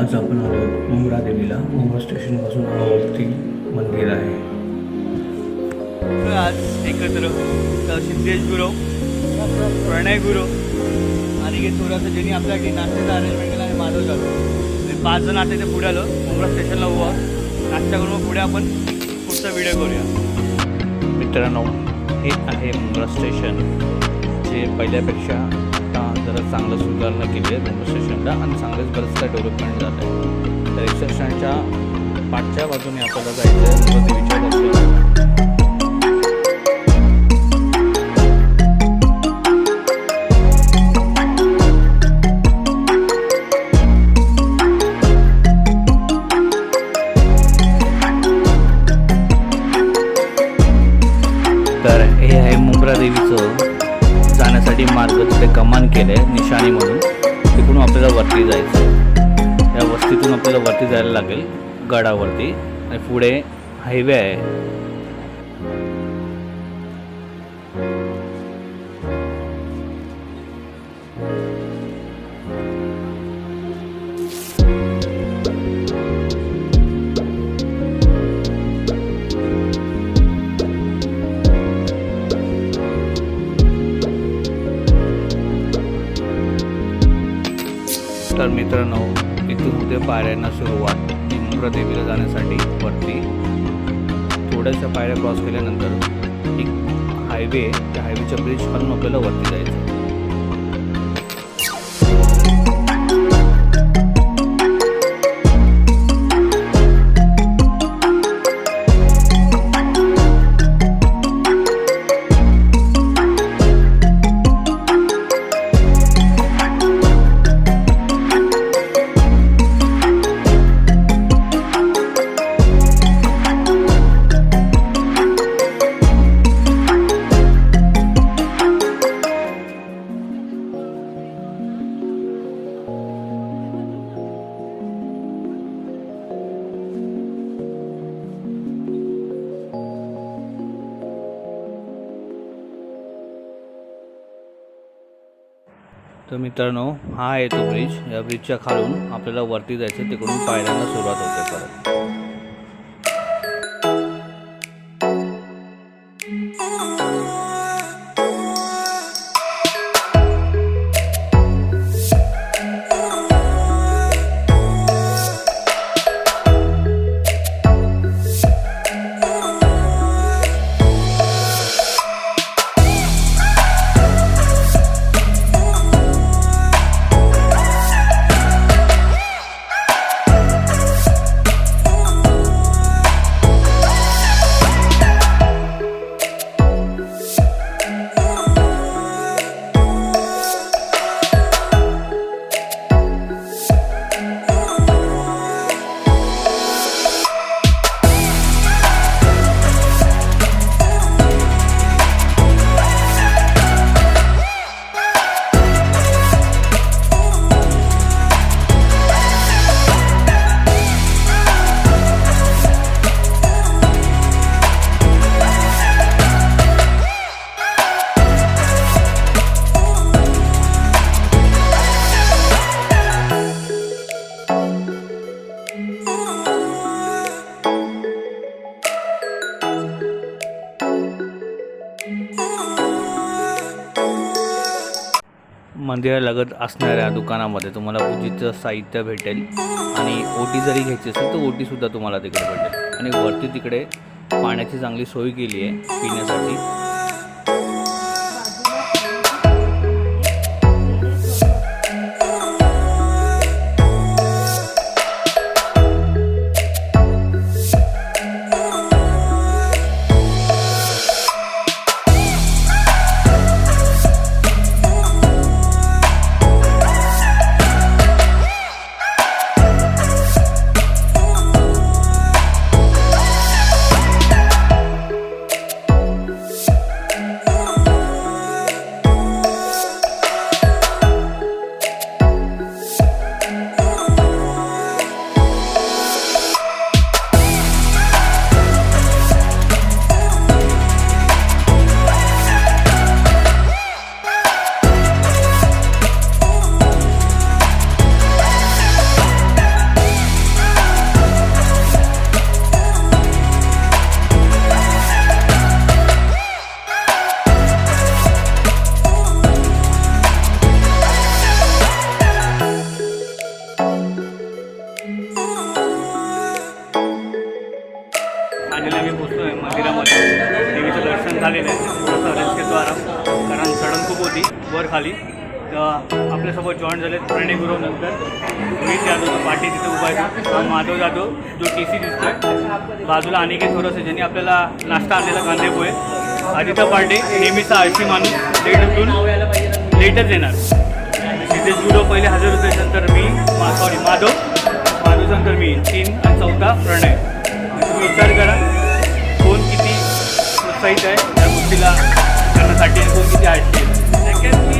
आज आपण आलो मुंब्रा देवीला. मुंब्रा स्टेशनपासून वरती मंदिर आहे. आज एकत्र सिद्धेश गुरु, प्रणय गुरु आणि हे थोडंसं ज्यांनी आपल्यासाठी नाश्त्याचं अरेंजमेंट केलं आणि माधव झालो. 5 जण आता इथे पुढे आलो. मुंब्रा स्टेशनला उभा नाश्ता करून मग पुढे आपण पुढचा व्हिडिओ करूया. मित्रांनो, हे आहे मुंब्रा स्टेशन, जे पहिल्यापेक्षा जरा चांगलं सुधारणा केली आहे मुंब्रा स्टेशनला आणि चांगलेच बरंच काय डेव्हलपमेंट झालं आहे. तर रिक्षा स्टँडच्या पाठच्या बाजूने आपल्याला जायचं आहे मुंब्रा देवीच्या दर्शनाला. तर हे आहे मुंब्रा देवीचं जाण्यासाठी मार्ग. तिथे कमान केलं आहे निशाणी म्हणून. तिकडून आपल्याला वरती जायचं आहे. या वस्तीतून आपल्याला वरती जायला लागेल गडावरती आणि पुढे हायवे आहे. तर मित्रांनो, इथून होते पायऱ्यांना सुरुवात मुंब्रा देवीला जाण्यासाठी. वरती थोड्याशा पायऱ्या क्रॉस केल्यानंतर एक हायवे आहे. त्या हायवेच्या ब्रिज खालून आपल्याला वरती जायचं. तर मित्रांनो, हा आहे तो ब्रिज. या ब्रिजच्या खालून आपल्याला वरती जायचं. तिकडून पायऱ्यांना सुरुवात होते परत. मंदिरालगत असणाऱ्या दुकानामध्ये तुम्हाला पूजेचं साहित्य भेटेल आणि ओटी जरी घ्यायची असेल तर ओटीसुद्धा तुम्हाला तिकडे भेटेल. आणि वरती तिकडे पाण्याची चांगली सोय केली आहे पिण्यासाठी. आराम, कारण चढण खूप होती वर खाली. तर आपल्यासोबत जॉईन झाले प्रणय गुरव, नंतर रोहित यादव तो पाठी तिथे उभा आहे, हा माधव जाधव जो TC दिसतोय, बाजूला अनिकेत थोरसे ज्यांनी आपल्याला नाश्ता आणलेला कांदे पोहे. आदित्य पार्टी नेहमीचा आळशी माणूस, लेट उठून लेटच येणार. सिद्धेश गुरव पहिले हजर होते, नंतर मी माधवनंतर मी 3 आणि 4था प्रणय. तुम्ही विचार करा कोण किती उत्साहित आहे त्या गोष्टीला करण्यासाठी आणि कोण किती आळशी आहे.